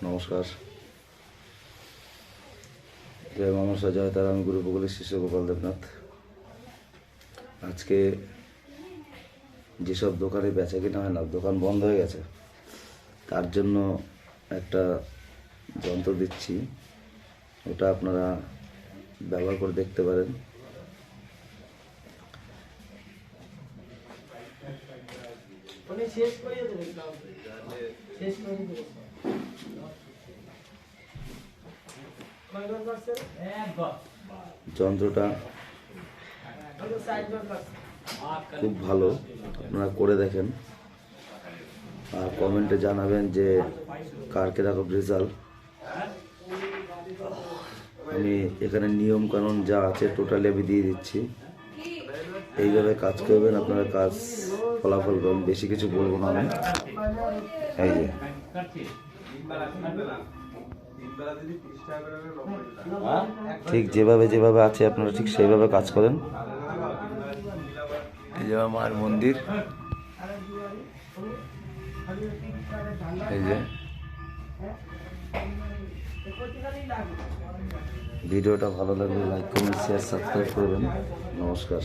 নমস্কার। জয় মনসা জয় তারা। আমি গুরু বকুলের শিষ্য গোপাল দেবনাথ। আজকে যেসব দোকানে বেচা কিনা হয় না, দোকান বন্ধ হয়ে গেছে, তার জন্য একটা যন্ত্র দিচ্ছি, ওটা আপনারা ব্যবহার করে দেখতে পারেন। যন্ত্রটা খুব ভালো, আপনারা করে দেখেন আর কমেন্টে জানাবেন যে কার কিরকম রেজাল্ট। আমি এখানে নিয়ম কানুন যা আছে টোটালি আমি দিয়ে দিচ্ছি, এইভাবে কাজ করবেন, আপনারা কাজ ফলাফল পাবেন। বেশি কিছু বলবো না আমি। এই যে ঠিক যেভাবে যেভাবে আছে আপনারা ঠিক সেইভাবে কাজ করেন। এই যে আমার মায়ের মন্দির, এই যে ভিডিওটা ভালো লাগলে লাইক কমেন্ট শেয়ার সাবস্ক্রাইব করবেন। নমস্কার।